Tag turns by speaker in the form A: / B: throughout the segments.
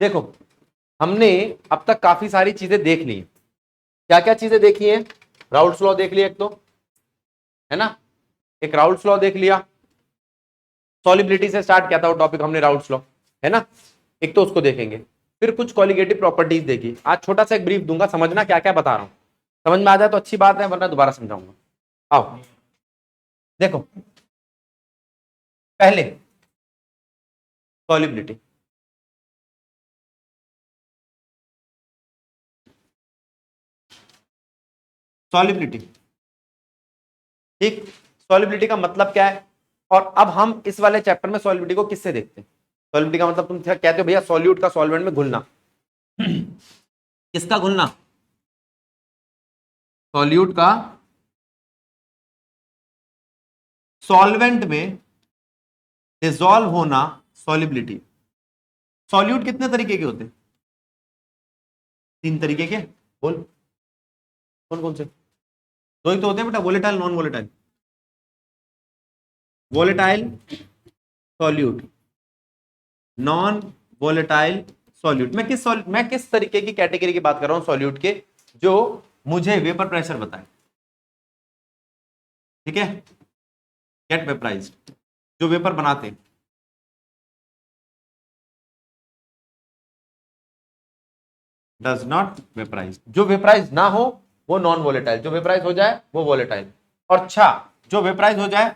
A: देखो हमने अब तक काफी सारी चीजें देख ली। क्या क्या चीजें देखी हैं? राउल्ट्स लॉ देख लिया एक तो, है ना, एक राउल्ट्स लॉ देख लिया, सॉलिबिलिटी से स्टार्ट किया था वो टॉपिक हमने, राउल्ट्स लॉ, है ना, एक तो उसको देखेंगे। फिर कुछ कॉलिगेटिव प्रॉपर्टीज देखी। आज छोटा सा एक ब्रीफ दूंगा, समझना क्या क्या बता रहा हूं, समझ में आ जाए तो अच्छी बात है, वरना दोबारा समझाऊंगा। आओ देखो, पहले सॉलिबिलिटी। सॉलिबिलिटी, ठीक, सॉलिबिलिटी का मतलब क्या है? और अब हम इस वाले चैप्टर में सॉलिबिलिटी को किससे देखते हैं? सॉलिबिलिटी का मतलब तुम कहते हो भैया सॉल्यूट का सॉल्वेंट में घुलना। किसका घुलना? सॉल्यूट का सॉल्वेंट में डिसॉल्व होना, सॉलिबिलिटी। सॉल्यूट कितने तरीके के होते हैं? 3 तरीके के। बोल, कौन कौन से? 2 ही तो होते हैं बेटा, volatile non volatile. Volatile solute, non volatile solute. मैं किस तरीके की कैटेगरी की बात कर रहा हूं सॉल्यूट के? जो मुझे वेपर प्रेशर बताए, ठीक है, गेट वेपराइज्ड, जो वेपर बनाते हैं। डज नॉट वेपराइज, जो वेपराइज ना हो वो नॉन वोलेटाइल, जो वेपराइज हो जाए वो वोलेटाइल। और अच्छा, जो वेपराइज हो जाए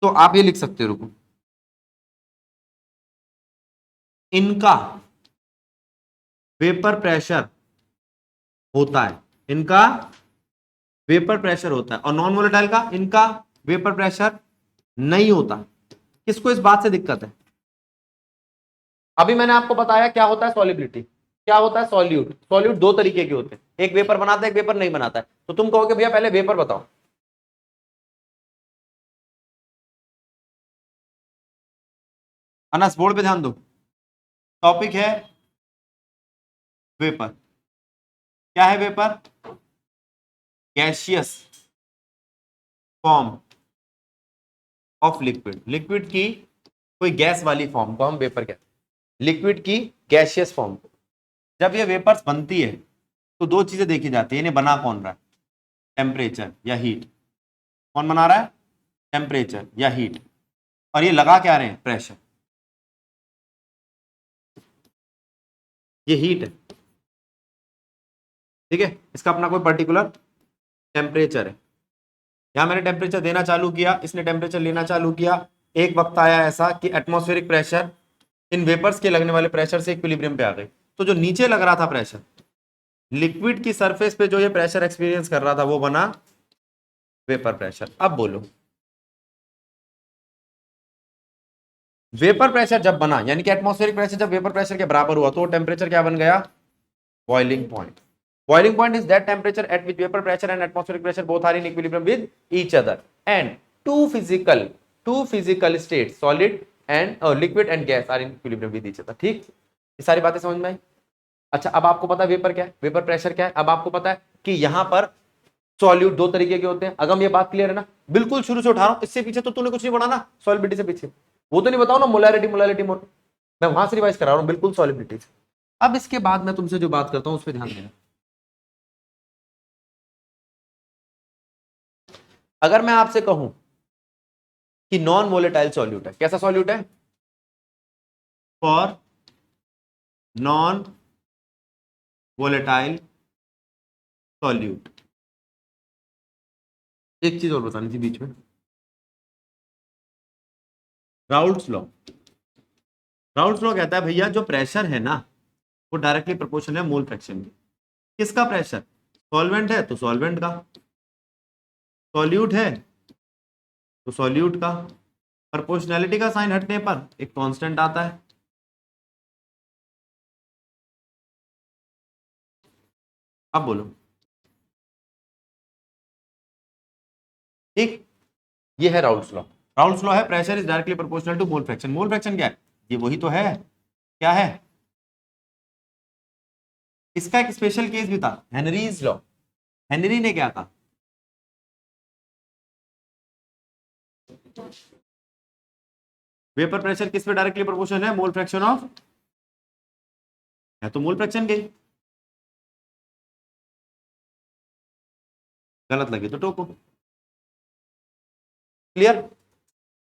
A: तो आप ये लिख सकते हो, रुको, इनका वेपर प्रेशर होता है, इनका वेपर प्रेशर होता है, और नॉन वोलेटाइल का इनका वेपर प्रेशर नहीं होता। किसको इस बात से दिक्कत है? अभी मैंने आपको बताया क्या होता है सॉलिबिलिटी, क्या होता है सॉल्यूट। सॉल्यूट 2 तरीके के होते हैं, एक वेपर बनाता है, एक वेपर नहीं बनाता है। तो तुम कहोगे भैया पहले वेपर बताओ। अनस बोर्ड पे ध्यान दो, टॉपिक है वेपर। क्या है vapour? Gaseous form of liquid. Liquid की कोई गैस वाली फॉर्म को हम वेपर कहते हैं, लिक्विड की गैसियस फॉर्म को। जब ये वेपर्स बनती है तो 2 चीजें देखी जाती है, इन्हें बना कौन रहा है, टेम्परेचर या हीट। कौन बना रहा है? टेम्परेचर या हीट। और ये लगा क्या रहे हैं? प्रेशर। ये हीट है, ठीक है, इसका अपना कोई पर्टिकुलर टेम्परेचर है। यहां मैंने टेम्परेचर देना चालू किया, इसने टेम्परेचर लेना चालू किया। एक वक्त आया ऐसा कि एटमॉस्फेरिक प्रेशर इन वेपर्स के लगने वाले प्रेशर से इक्विलिब्रियम पे आ गई। तो जो नीचे लग रहा था प्रेशर, लिक्विड की सरफेस पे जो ये प्रेशर एक्सपीरियंस कर रहा था, वो बना वेपर प्रेशर। अब बोलो, वेपर प्रेशर जब बना, यानी कि एटमॉस्फेरिक प्रेशर जब वेपर प्रेशर के बराबर हुआ, तो वो टेम्परेचर क्या बन गया? Boiling point. Boiling point is that temperature at which vapor pressure and atmospheric pressure both are in equilibrium with each other, and two physical states, solid and liquid and gas, are in equilibrium with each other. ठीक, ये सारी बातें समझ में आई? अच्छा, अब आपको पता है वेपर क्या है, वेपर प्रेशर क्या है। अब आपको पता है कि यहां पर सॉल्यूट 2 तरीके के होते हैं। अगम ये बात क्लियर है ना? बिल्कुल शुरू से उठा रहा हूं, इससे पीछे तो तूने कुछ नहीं पढ़ा ना, सॉलिबिलिटी से पीछे वो तो नहीं बताओ ना, मोलैरिटी मोलैरिटी मैं वहां से रिवाइज करा रहा हूं, बिल्कुल सॉलिबिलिटी से। अब इसके बाद मैं तुमसे जो बात करता हूं उस पर ध्यान देना। अगर मैं आपसे कहूं कि नॉन वोलेटाइल सॉल्यूट है, कैसा सॉल्यूट है? फॉर नॉन वोलेटाइल सॉल्यूट, एक चीज और बतानी थी बीच में, राउल्ट्स लॉ। राउल्ट्स लॉ कहता है भैया जो प्रेशर है ना, वो डायरेक्टली प्रोपोर्शनल है मोल फ्रैक्शन में। किसका प्रेशर? सॉल्वेंट है तो सॉल्वेंट का, सॉल्यूट है तो सॉल्यूट का। प्रोपोर्शनैलिटी का साइन हटने पर एक कांस्टेंट आता है। अब बोलो, ठीक, ये है राउल्ट्स लॉ। राउल्ट्स लॉ है pressure is directly proportional to mole fraction. Mole fraction क्या है? ये वही तो है, क्या है? इसका एक स्पेशल केस भी था, हेनरीज लॉ। हेनरी ने क्या कहा? वेपर प्रेशर किस पे डायरेक्टली प्रोपोर्शनल है? मोल फ्रैक्शन ऑफ, है तो मोल फ्रैक्शन के, गलत लगे तो टोको। क्लियर?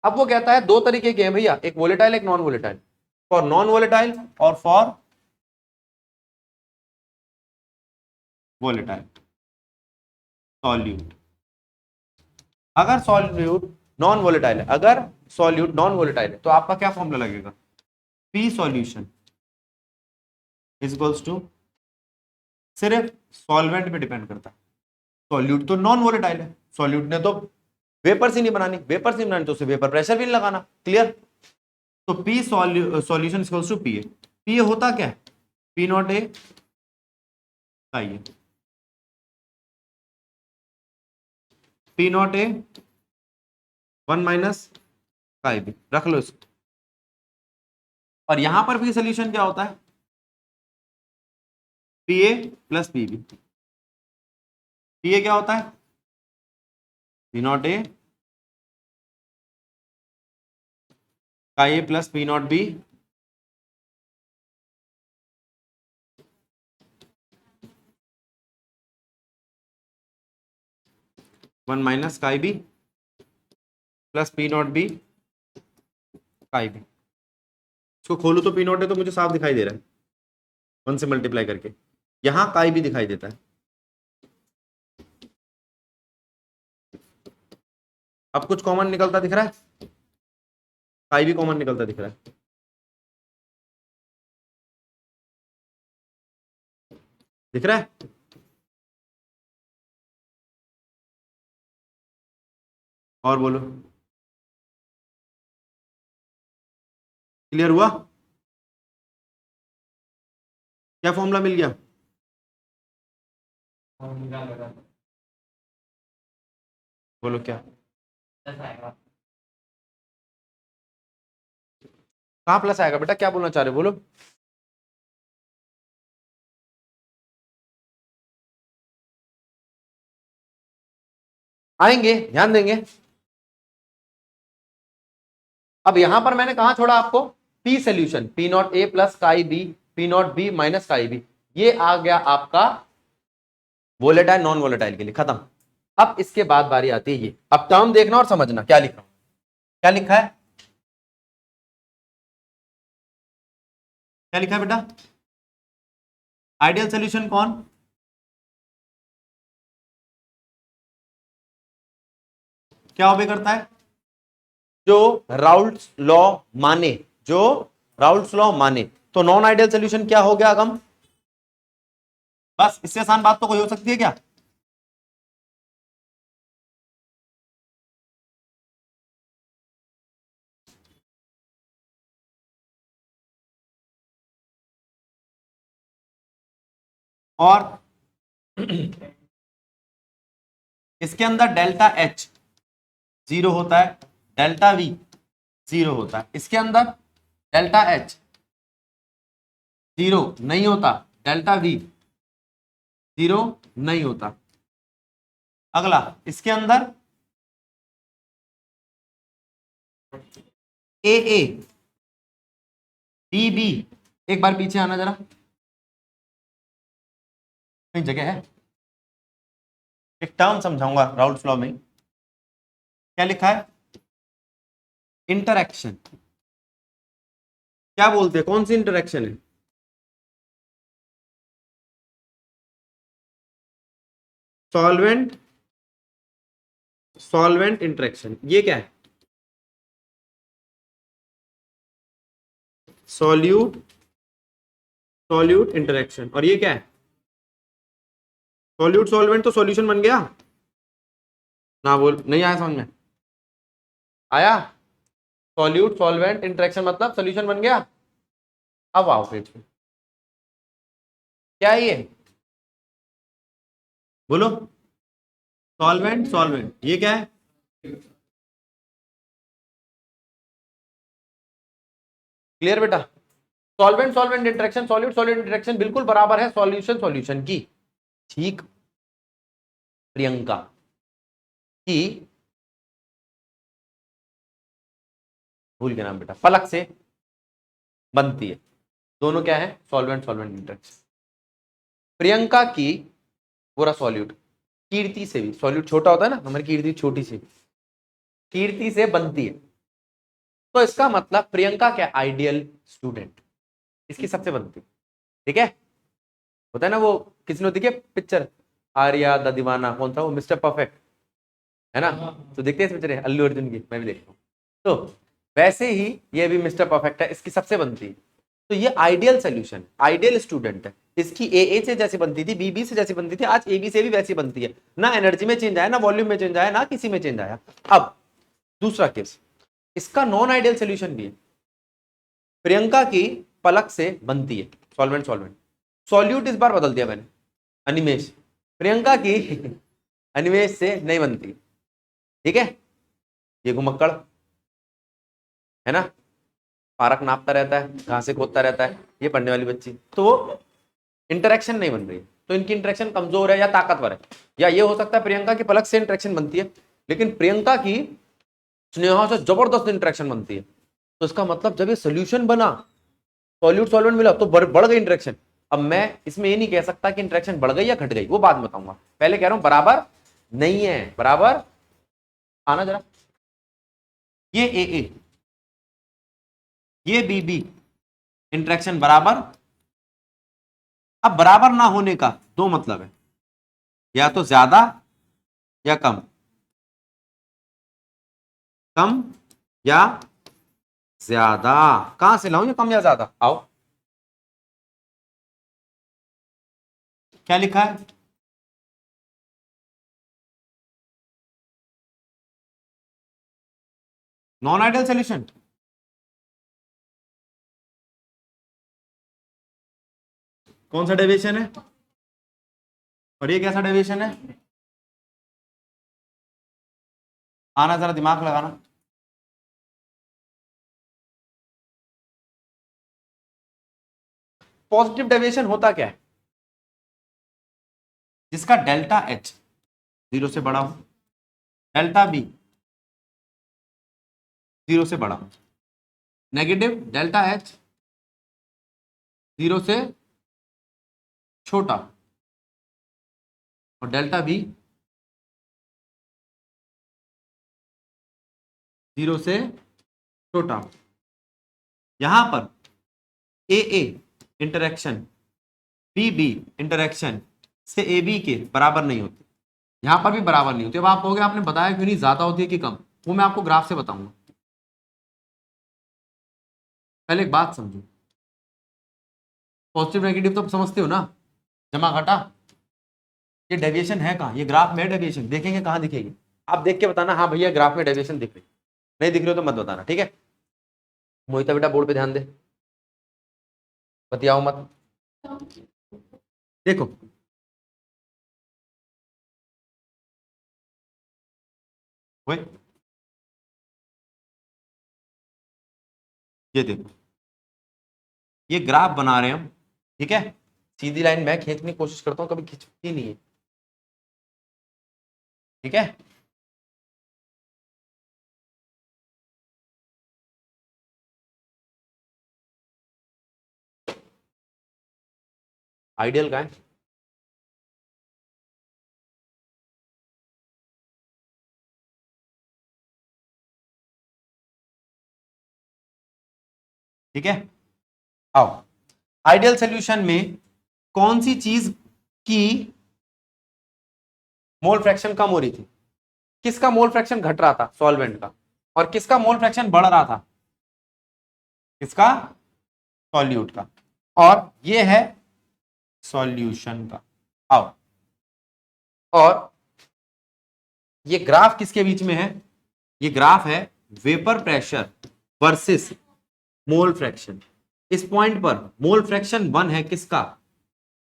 A: अब वो कहता है दो तरीके के हैं भैया, एक वोलेटाइल एक non volatile. For non volatile और फॉर वोलेटाइल सॉल्यूट। अगर सॉल्यूट नॉन वोलेटाइल है, अगर सॉल्यूट नॉन वोलेटाइल है तो आपका क्या फॉर्मूला लगेगा? P solution is equals to, सिर्फ सॉल्वेंट पे डिपेंड करता है। सॉल्यूट तो नॉन वोलेटाइल है, सॉल्यूट ने तो वेपर्स ही नहीं बनानी, वेपर्स नहीं बनानी तो उसे वेपर प्रेशर भी नहीं लगाना। क्लियर? तो P solution equals to P A. P A होता क्या है? पी नॉट ए आइए, P not A 1 minus chi B, रख लो इसको। और यहां पर भी सोल्यूशन क्या होता है? P A plus P B. P A क्या होता है? पी नॉट ए का A plus P not B, one minus chi B plus P not B chi B. इसको खोलो तो पी नॉट है तो मुझे साफ दिखाई दे रहा है, 1 से मल्टीप्लाई करके। यहां काई भी दिखाई देता है। अब कुछ कॉमन निकलता दिख रहा है? काई भी कॉमन निकलता दिख रहा है। दिख रहा है? और बोलो, क्लियर हुआ? क्या फॉर्मूला मिल गया? बोलो क्या? कहाँ प्लस आएगा बेटा, क्या बोलना चाह रहे हो बोलो? आएंगे, ध्यान देंगे। अब यहां पर मैंने कहा छोड़ा आपको? P solution, P not A plus chi B, P not B minus chi B, ये आ गया आपका वोलेटाइल नॉन वोलेटाइल के लिए, खत्म। अब इसके बाद बारी आती है ये, अब टर्म देखना और समझना क्या लिख रहा हूं। क्या लिखा है? क्या लिखा है बेटा? आइडियल सोल्यूशन कौन? क्या ओबे करता है? जो राउल्ट्स लॉ माने, जो राउल्ट्स लॉ माने। तो नॉन आइडियल सोल्यूशन क्या हो गया अगम? बस इससे आसान बात तो कोई हो सकती है क्या? और इसके अंदर डेल्टा एच जीरो होता है, डेल्टा वी जीरो होता है। इसके अंदर डेल्टा एच जीरो नहीं होता, डेल्टा वी जीरो नहीं होता। अगला, इसके अंदर ए ए बी बी, एक बार पीछे आना जरा, कहीं जगह है, एक टर्म समझाऊंगा राउल्ट्स लॉ में। क्या लिखा है? इंटरैक्शन। क्या बोलते हैं, कौन सी इंटरैक्शन है? Solvent solvent interaction. ये क्या है? Solute solute interaction. और ये क्या है? सॉल्यूट सॉल्वेंट तो सॉल्यूशन बन गया ना, बोल नहीं आया समझ में? आया? सॉल्यूट सॉल्वेंट इंटरेक्शन मतलब सॉल्यूशन बन गया। अब आओ पेज पे, क्या है ये? बोलो, सॉल्वेंट सॉल्वेंट, ये क्या है? क्लियर बेटा? Solvent solvent interaction, solute solute interaction बिल्कुल बराबर है सॉल्यूशन सॉल्यूशन की। ठीक प्रियंका, कि भूल के नाम बेटा, पलक से बनती है। दोनों क्या है, सॉल्वेंट सॉल्वेंट इंटरेक्शन। प्रियंका की पूरा सॉल्यूट कीर्ति से भी, सॉल्यूट छोटा होता है ना, हमारी कीर्ति छोटी सी, कीर्ति से बनती है। तो इसका मतलब प्रियंका क्या, आइडियल स्टूडेंट, इसकी सबसे बनती है। ठीक है, होता है ना वो, किसने होती है पिक्चर, आर्या द दीवाना, कौन था वो, मिस्टर परफेक्ट, है ना। तो देखते हैं इस पिक्चर अल्लू अर्जुन की, मैं भी देखता हूँ। तो वैसे ही ये भी मिस्टर परफेक्ट है, इसकी सबसे बनती है। तो ये आइडियल सोल्यूशन, आइडियल स्टूडेंट है। इसकी ए से जैसे बनती थी, बी से जैसे बनती थी, आज ए से भी वैसी बनती है। ना एनर्जी में चेंज आया, ना वॉल्यूम में चेंज आया, ना किसी में चेंज आया। अब दूसरा केस, इसका नॉन आइडियल सोल्यूशन भी है। प्रियंका की पलक से बनती है, सॉल्वेंट सॉल्वेंट, सॉल्यूट इस बार बदल दिया मैंने, अनिमेश, प्रियंका की अनिमेश से नहीं बनती। ठीक है, ये घुमक्कड़ है ना, पारक नापता रहता है, घासे खोदता रहता है, ये पढ़ने वाली बच्ची, तो इंटरेक्शन नहीं बन रही। तो इनकी इंटरेक्शन कमजोर है या ताकतवर है, या ये हो सकता है प्रियंका की पलक से इंटरेक्शन बनती है, लेकिन प्रियंका की स्नेहा से जबरदस्त इंटरेक्शन बनती है। तो इसका मतलब जब ये सोल्यूशन बना, सॉल्यूट सॉल्वेंट मिला, तो बढ़ गई इंटरेक्शन। अब मैं इसमें ये नहीं कह सकता कि इंटरेक्शन बढ़ गई या घट गई, वो बाद में बताऊंगा, पहले कह रहा हूं बराबर नहीं है, बराबर आना जरा, ये ए ये बी इंटरेक्शन बराबर। अब बराबर ना होने का दो मतलब है, या तो ज्यादा या कम, कम या ज्यादा। कहां से लाऊं ये कम या ज्यादा, आओ क्या लिखा है, नॉन आइडियल सोल्यूशन। कौन सा डेविएशन है, और ये कैसा डेविएशन है, आना जरा दिमाग लगाना। पॉजिटिव डेविएशन होता क्या है, जिसका डेल्टा एच 0 से बड़ा हो, डेल्टा बी 0 से बड़ा हो, नेगेटिव डेल्टा एच 0 से छोटा, और डेल्टा बी 0 से छोटा। यहां पर ए इंटरेक्शन बी इंटरेक्शन से ए बी के बराबर नहीं होती, यहां पर भी बराबर नहीं होती। अब आप कहोगे आपने बताया क्यों नहीं, ज्यादा होती है कि कम, वो मैं आपको ग्राफ से बताऊंगा। पहले एक बात समझो, पॉजिटिव नेगेटिव तो समझते हो ना, जमा घटा, ये डेविएशन है कहाँ, ये ग्राफ में डेविएशन देखेंगे कहाँ दिखेगी, आप देख के बताना हाँ भैया ग्राफ में डेविएशन दिख रही, नहीं दिख रही हो तो मत बताना। ठीक है, मोहिता बेटा बोर्ड पे ध्यान दे, बतियाओ मत। देखो ओए, ये देखो, ये ग्राफ बना रहे हैं हम, ठीक है, सीधी लाइन मैं खींचने की कोशिश करता हूँ, कभी खींचती नहीं है। ठीक है, आइडियल का है, ठीक है। आओ, आइडियल सोल्यूशन में कौन सी चीज की मोल फ्रैक्शन कम हो रही थी, किसका मोल फ्रैक्शन घट रहा था, सॉल्वेंट का, और किसका मोल फ्रैक्शन बढ़ रहा था, किसका, सॉल्यूट का। और ये है सॉल्यूशन का। आओ, और ये ग्राफ किसके बीच में है, ये ग्राफ है vapour pressure versus mole fraction. इस पॉइंट पर मोल फ्रैक्शन 1 है किसका,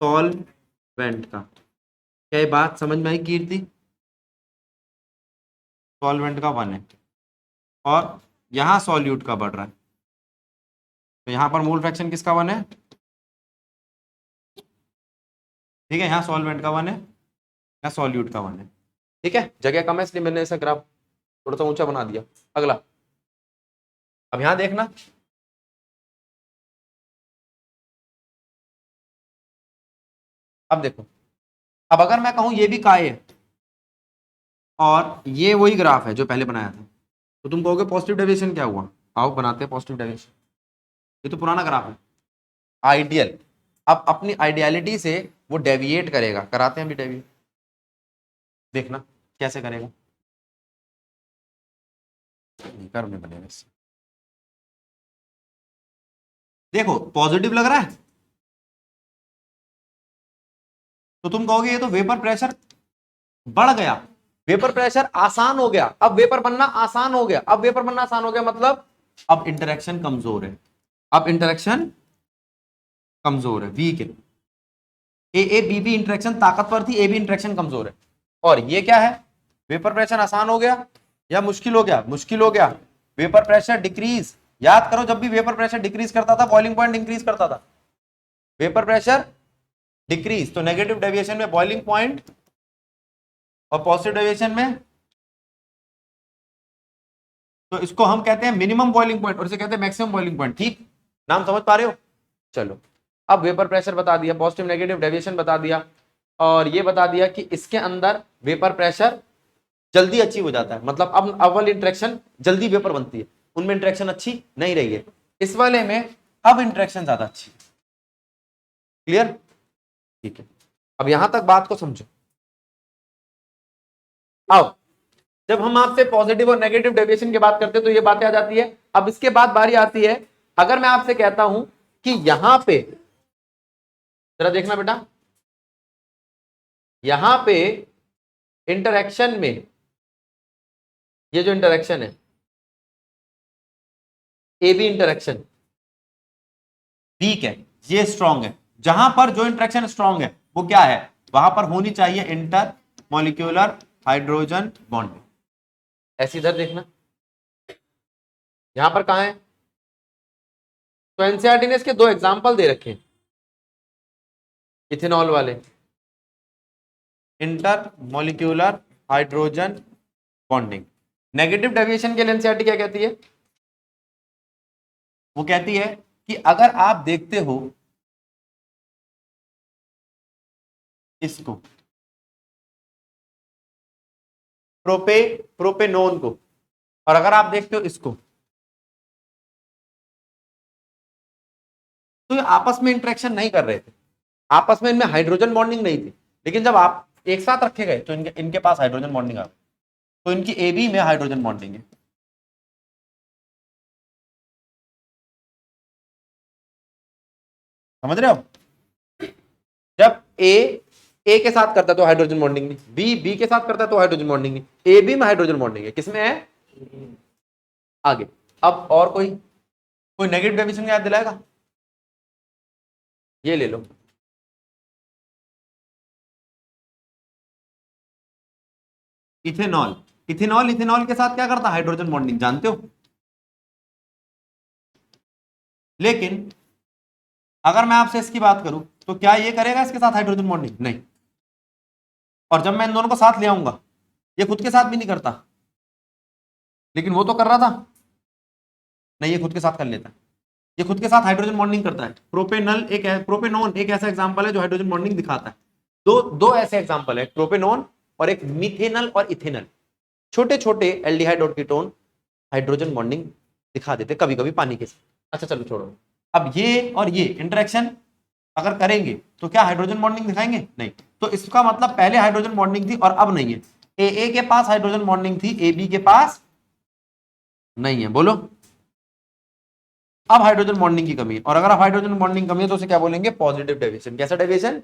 A: सॉल्वेंट का। क्या ये बात समझ में आई कीर्ति, सॉल्वेंट का 1 है, और यहां सॉल्यूट का बढ़ रहा है, तो यहां पर मोल फ्रैक्शन किसका 1 है, ठीक है, यहाँ सॉल्वेंट का 1 है, यहाँ सॉल्यूट का 1 है। ठीक है, जगह कम है इसलिए मैंने ऐसा ग्राफ थोड़ा सा ऊंचा बना दिया। अगला, अब यहां देखना, अब देखो, अब अगर मैं कहूं ये भी काय है और ये वही ग्राफ है जो पहले बनाया था, तो तुम कहोगे पॉजिटिव डेविएशन क्या हुआ। आओ बनाते हैं पॉजिटिव डेविएशन। ये तो पुराना ग्राफ है, आइडियल। अब अपनी आइडियलिटी से वो डेविएट करेगा, कराते हैं अभी डेविएट, देखना कैसे करेगा। करने बनेगा इससे, देखो पॉजिटिव लग रहा है, तो तुम कहोगे ये तो वेपर प्रेशर बढ़ गया, वेपर प्रेशर आसान हो गया, अब वेपर बनना आसान हो गया। अब वेपर बनना आसान हो गया मतलब अब इंटरेक्शन कमजोर है, अब इंटरेक्शन कमजोर है, वीक है। ए बी बी इंटरेक्शन ताकतवर थी, ए बी इंटरेक्शन कमजोर है। और ये क्या है, वेपर प्रेशर आसान हो गया या मुश्किल हो गया, मुश्किल हो गया। वेपर प्रेशर डिक्रीज, याद करो जब भी वेपर प्रेशर डिक्रीज करता था बॉइलिंग पॉइंट इंक्रीज करता था। वेपर प्रेशर डिक्रीज तो नेगेटिव डेविएशन में बॉइलिंग पॉइंट, और पॉजिटिव डेविएशन में तो इसको हम कहते हैं मिनिमम बॉइलिंग पॉइंट और इसे कहते हैं मैक्सिमम बॉइलिंग पॉइंट। ठीक, नाम समझ पा रहे हो। चलो, अब वेपर प्रेशर बता दिया, पॉजिटिव नेगेटिव डेविएशन बता दिया, और ये बता दिया कि इसके अंदर वेपर प्रेशर जल्दी अचीव हो जाता है, मतलब अब अव्वल इंटरेक्शन जल्दी वेपर बनती है, उनमें इंटरेक्शन अच्छी नहीं रही है, इस वाले में अब इंटरेक्शन ज्यादा अच्छी। क्लियर, ठीक है। अब यहां तक बात को समझो। अब जब हम आपसे पॉजिटिव और नेगेटिव डेविएशन की बात करते हैं तो ये बातें आ जाती है। अब इसके बाद बारी आती है, अगर मैं आपसे कहता हूं कि यहां पे जरा देखना बेटा, यहां पे इंटरेक्शन में ये जो इंटरेक्शन है ए बी इंटरेक्शन वीक है, ये स्ट्रांग है। जहां पर जो इंटरेक्शन स्ट्रांग है वो क्या है, वहां पर होनी चाहिए इंटर मॉलिक्यूलर हाइड्रोजन बॉन्डिंग। ऐसे इधर देखना, यहां पर कहां है, तो एनसीईआरटी ने इसके दो एग्जांपल दे रखे हैं, इथेनॉल वाले, inter molecular hydrogen bonding. Negative deviation के लिए एनसीईआरटी क्या कहती है, वो कहती है कि अगर आप देखते हो इसको प्रोपेनोन को, और अगर आप देखते हो इसको, तो ये आपस में इंटरेक्शन नहीं कर रहे थे, आपस में इनमें हाइड्रोजन बॉन्डिंग नहीं थी, लेकिन जब आप एक साथ रखे गए तो इनके पास हाइड्रोजन बॉन्डिंग आ गई, तो इनकी ए बी में हाइड्रोजन बॉन्डिंग है। समझ रहे हो, जब ए के साथ करता है तो हाइड्रोजन बॉन्डिंग नहीं, बी के साथ करता है तो हाइड्रोजन बॉन्डिंग नहीं, ए बी में हाइड्रोजन बॉन्डिंग है, किसमें है, आगे। अब और कोई नेगेटिव डेफिनेशन याद दिलाएगा, ये ले लो, इथेनॉल, इथेनॉल के साथ क्या करता है, हाइड्रोजन बॉन्डिंग, जानते हो। लेकिन अगर मैं आपसे इसकी बात करूं तो क्या ये करेगा इसके साथ हाइड्रोजन बॉन्डिंग, नहीं। और जब मैं इन दोनों को साथ ले आऊंगा, ये खुद के साथ भी नहीं करता, लेकिन वो तो कर रहा था, नहीं ये खुद के साथ कर लेता है, ये खुद के साथ हाइड्रोजन बॉन्डिंग करता है। प्रोपेनोन एक ऐसा एग्जांपल है जो हाइड्रोजन बॉन्डिंग दिखाता है। दो ऐसे एग्जांपल है, प्रोपेनोन और एक मिथेनल और इथेनल, छोटे छोटे एल्डिहाइड और कीटोन हाइड्रोजन बॉन्डिंग दिखा देते कभी कभी पानी के साथ। अच्छा चलो छोड़ो, अब ये और ये इंटरेक्शन अगर करेंगे तो क्या हाइड्रोजन बॉन्डिंग दिखाएंगे, नहीं। तो इसका मतलब पहले हाइड्रोजन बॉन्डिंग थी और अब नहीं है। ए के पास हाइड्रोजन बॉन्डिंग थी, ए बी के पास नहीं है, बोलो। अब हाइड्रोजन बॉन्डिंग की कमी है, और अगर अब हाइड्रोजन बॉन्डिंग कमी है तो उसे क्या बोलेंगे, पॉजिटिव डेविएशन। कैसा डेविएशन।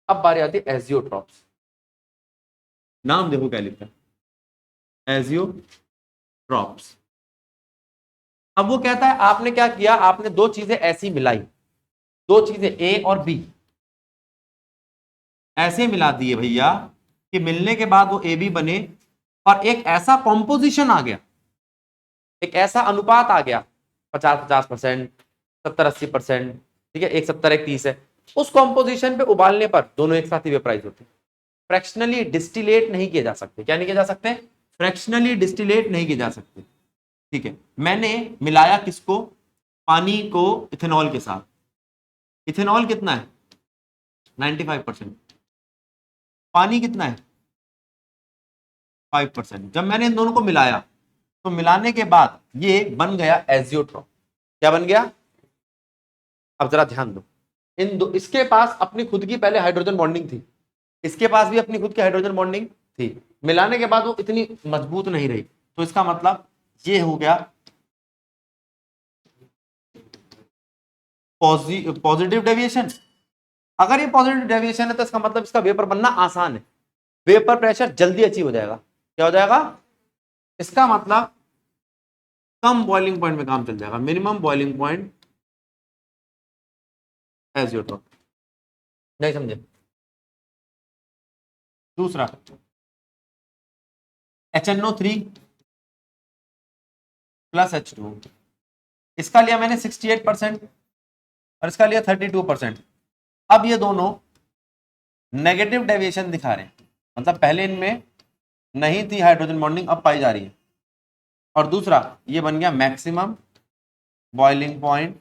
A: अब बारी आती है एजियोट्रॉप्स, नाम देखो क्या लिखा है, एजियोट्रॉप्स। अब वो कहता है आपने क्या किया, आपने दो चीजें ऐसी मिलाई, दो चीजें ए और बी ऐसे मिला दिए भैया कि मिलने के बाद वो ए बी बने, और एक ऐसा कॉम्पोजिशन आ गया, एक ऐसा अनुपात आ गया, 50-50%, 70-80%, ठीक है, 1:70-1:30 है। उस कॉम्पोजिशन पे उबालने पर दोनों एक साथ ही वेपराइज होते हैं। फ्रैक्शनली डिस्टिलेट नहीं किए जा सकते, क्या नहीं किए जा सकते, फ्रैक्शनली डिस्टिलेट नहीं किए जा सकते। ठीक है, मैंने मिलाया किसको, पानी को इथेनॉल के साथ। इथेनॉल कितना है 95%, पानी कितना है 5%। जब मैंने इन दोनों को मिलाया तो मिलाने के बाद ये बन गया एजियोट्रॉप। क्या बन गया, अब जरा ध्यान दो, इन दो, इसके पास अपनी खुद की पहले हाइड्रोजन बॉन्डिंग थी, इसके पास भी अपनी खुद की हाइड्रोजन बॉन्डिंग थी, मिलाने के बाद वो इतनी मजबूत नहीं रही, तो इसका मतलब ये हो गया पॉजिटिव डेविएशन। अगर ये पॉजिटिव डेविएशन है तो इसका मतलब इसका वेपर बनना आसान है, वेपर प्रेशर जल्दी अचीव हो जाएगा। क्या हो जाएगा, इसका मतलब कम बॉइलिंग पॉइंट में काम चल जाएगा, मिनिमम बॉइलिंग पॉइंट एजियोट्रॉप। नहीं समझे। दूसरा HNO3 प्लस H2, इसका लिया मैंने 68% और इसका लिया 32%। अब ये दोनों नेगेटिव डेविएशन दिखा रहे हैं, मतलब पहले इनमें नहीं थी हाइड्रोजन बॉन्डिंग, अब पाई जा रही है। और दूसरा ये बन गया मैक्सिमम बॉइलिंग पॉइंट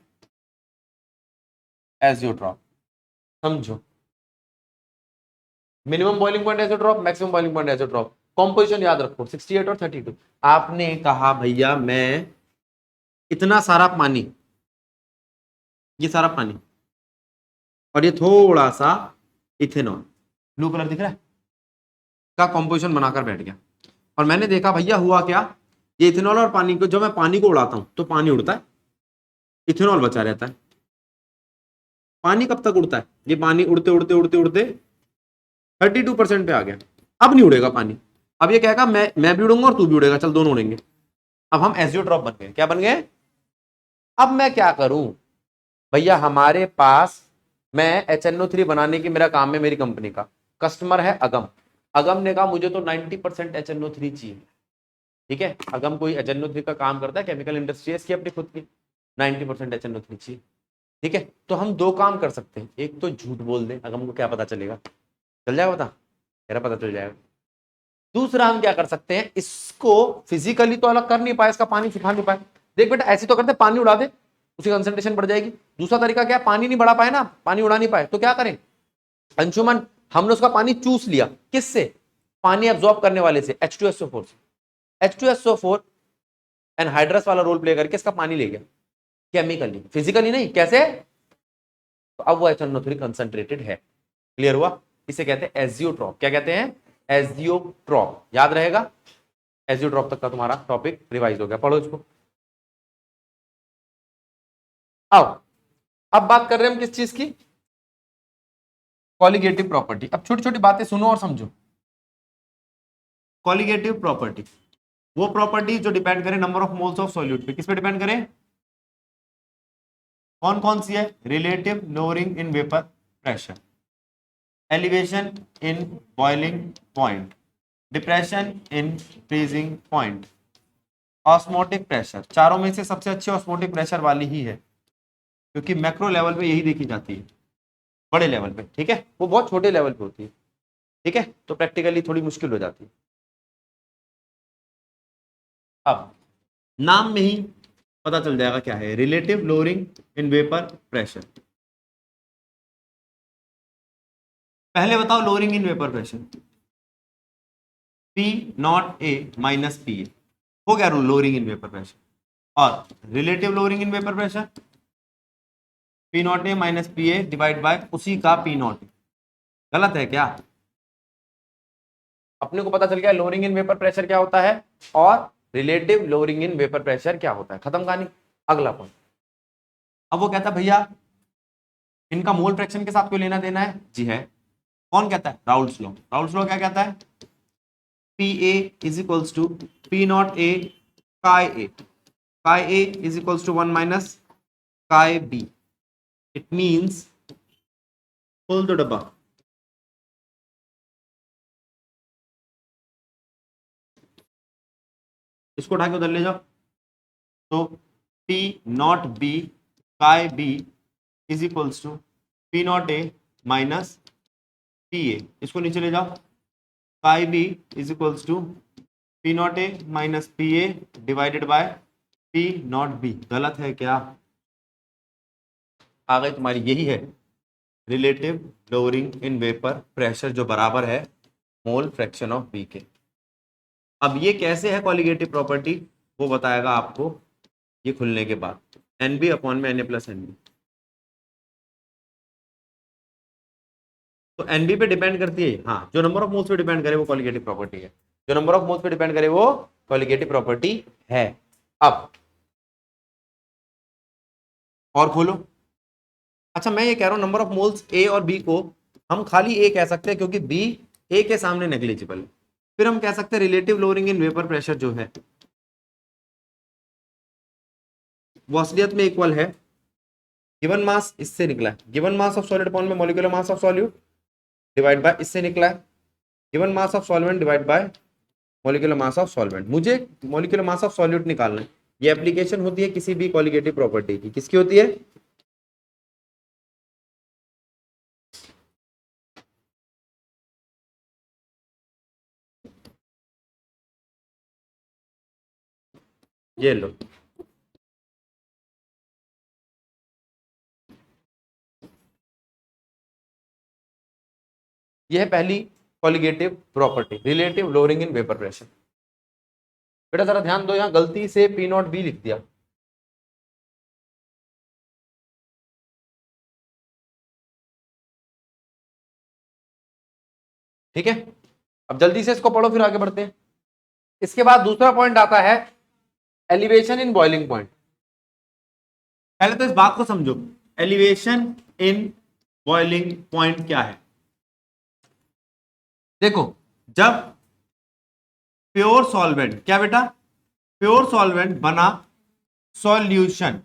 A: एजियोट्रॉप। समझो, minimum boiling point azeotrope, maximum boiling point azeotrope, composition याद रखो 68 और 32। आपने कहा भैया मैं इतना सारा पानी, ये सारा पानी और ये थोड़ा सा इथेनॉल, ब्लू कलर दिख रहा है, का कॉम्पोजिशन बनाकर बैठ गया। और मैंने देखा भैया हुआ क्या, ये इथेनॉल और पानी को, जब मैं पानी को उड़ाता हूं तो पानी उड़ता है, इथेनॉल बचा रहता है। पानी कब तक उड़ता है, ये पानी उड़ते उड़ते उड़ते उड़ते 32% पे आ गया, अब नहीं उड़ेगा पानी। अब ये कहेगा मैं भी उड़ूंगा और तू भी उड़ेगा, चल दोनों उड़ेंगे। अब हम एजियोट्रॉप बन गए। क्या बन गए, अब मैं क्या करूं भैया, हमारे पास, मैं HNO3 बनाने की मेरा काम है, मेरी कंपनी का कस्टमर है अगम। अगम ने कहा मुझे तो 90% HNO3 चाहिए। ठीक है, अगम कोई HNO3 का काम करता है, केमिकल इंडस्ट्री है इसकी अपनी खुद की, 90% HNO3 चाहिए। ठीक है, तो हम दो काम कर सकते हैं, एक तो झूठ बोल दें, अगम को क्या पता चलेगा, चल जाएगा पता, मेरा पता चल जाएगा। दूसरा हम क्या कर सकते हैं, इसको फिजिकली तो अलग कर नहीं पाए, इसका पानी सुखा नहीं पाए, देख बेटा ऐसे तो करते पानी उड़ा दे, उसकी कंसंट्रेशन बढ़ जाएगी। दूसरा तरीका क्या है, पानी नहीं बढ़ा पाए ना, पानी उड़ा नहीं पाए, तो क्या करें अंशुमन, हमने उसका पानी चूस लिया, किससे, पानी एब्जॉर्ब करने वाले से, H2SO4 से। H2SO4 एनहाइड्रस वाला रोल प्ले करके इसका पानी ले गया, केमिकली, फिजिकली नहीं, कैसे, तो अब वो HNO3 कंसंट्रेटेड है। क्लियर हुआ, इसे कहते हैं एजियोट्रॉप। क्या कहते हैं, एजियोट्रॉप, याद रहेगा। एजियोट्रॉप तक का तुम्हारा टॉपिक रिवाइज हो गया, पढ़ो इसको। आओ, अब बात कर रहे हैं हम किस चीज की, कॉलिगेटिव प्रॉपर्टी। अब छोटी छोटी बातें सुनो और समझो। कॉलिगेटिव प्रॉपर्टी वो प्रॉपर्टी जो डिपेंड करे number of moles of solute पे, किस पे डिपेंड करे, कौन कौन सी है, relative lowering in vapour pressure, elevation in boiling point, depression in freezing point, osmotic pressure. चारों में से सबसे अच्छी ऑस्मोटिक प्रेशर वाली ही है, क्योंकि मैक्रो लेवल पे यही देखी जाती है, बड़े लेवल पे, ठीक है, वो बहुत छोटे लेवल पे होती है। ठीक है, तो प्रैक्टिकली थोड़ी मुश्किल हो जाती है। अब नाम में ही पता चल जाएगा क्या है, relative lowering in vapour pressure. पहले बताओ lowering in vapour pressure, P0A minus PA हो गया लोअरिंग इन वेपर प्रेशर, और relative lowering in vapour pressure P0A minus PA divide by उसी का P0। गलत है क्या, अपने को पता चल गया लोअरिंग इन वेपर प्रेशर क्या होता है और relative lowering in vapour pressure क्या होता है, खत्म कहानी। अगला पॉइंट, अब वो कहता है भैया इनका मोल फ्रैक्शन के साथ कोई लेना देना है, जी है। कौन कहता है, राउल्स लॉ। राउल्स लॉ क्या कहता है, PA is equals to P0A काय A, chi A is equals to 1 minus chi B। It means, खोल दो डब्बा, इसको उठा के उधर ले जाओ, तो P0B काय B is equals to P0A minus PA। इसको नीचे ले जाओ, काय B is equals to P0A minus PA divided by P not B गलत है क्या? आ गई तुम्हारी, यही है relative lowering in vapour pressure जो बराबर है मोल फ्रैक्शन ऑफ बी के। अब ये कैसे है कॉलिगेटिव प्रॉपर्टी, वो बताएगा आपको ये खुलने के बाद, एन बी अपॉन में N A plus N B. तो एन बी पे डिपेंड करती है, हाँ, जो नंबर ऑफ मोल्स पे डिपेंड करे वो कॉलिगेटिव प्रॉपर्टी है, जो नंबर ऑफ मोल्स पे डिपेंड करे वो कॉलिगेटिव प्रॉपर्टी है। अब और खोलो। अच्छा मैं ये कह रहा हूं नंबर ऑफ मोल्स ए और बी को हम खाली ए कह सकते हैं क्योंकि बी ए के सामने नेग्लिजिबल है। फिर हम कह सकते हैं relative lowering in vapour pressure जो है वो असलियत में इक्वल है गिवन मास, इससे निकला है given mass of solid upon में molecular mass of solute divide by, इससे निकला है given mass of solvent divide by molecular mass of solvent. मुझे मॉलिक्यूलर मास ऑफ सॉल्यूट निकालना है। ये एप्लीकेशन होती है किसी भी कॉलिगेटिव प्रॉपर्टी की, किसकी होती है? ये लो, ये है पहली colligative property relative lowering in vapour pressure. बेटा जरा ध्यान दो, यहां गलती से पी नॉट बी लिख दिया। ठीक है, अब जल्दी से इसको पढ़ो फिर आगे बढ़ते हैं। इसके बाद दूसरा पॉइंट आता है एलिवेशन इन बॉइलिंग पॉइंट। पहले तो इस बात को समझो, एलिवेशन इन बॉइलिंग पॉइंट क्या है। देखो, जब प्योर सॉल्वेंट, क्या बेटा, प्योर सॉल्वेंट बना सॉल्यूशन,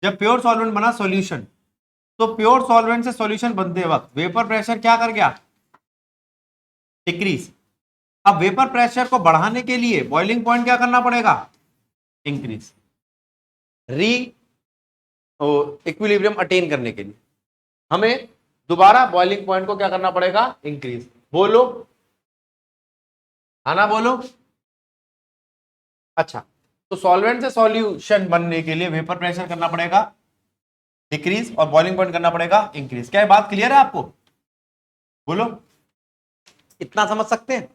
A: जब प्योर सॉल्वेंट बना सॉल्यूशन, तो प्योर सॉल्वेंट से सॉल्यूशन बनते वक्त वेपर प्रेशर क्या कर गया? डिक्रीज। अब वेपर प्रेशर को बढ़ाने के लिए बॉइलिंग पॉइंट क्या करना पड़ेगा? इंक्रीज। री इक्विलिब्रियम अटेन करने के लिए हमें दोबारा बॉइलिंग पॉइंट को क्या करना पड़ेगा? इंक्रीज। बोलो, आना बोलो। अच्छा, तो सॉल्वेंट से सॉल्यूशन बनने के लिए वेपर प्रेशर करना पड़ेगा डिक्रीज और बॉइलिंग पॉइंट करना पड़ेगा इंक्रीज। क्या ये बात क्लियर है आपको? बोलो, इतना समझ सकते हैं?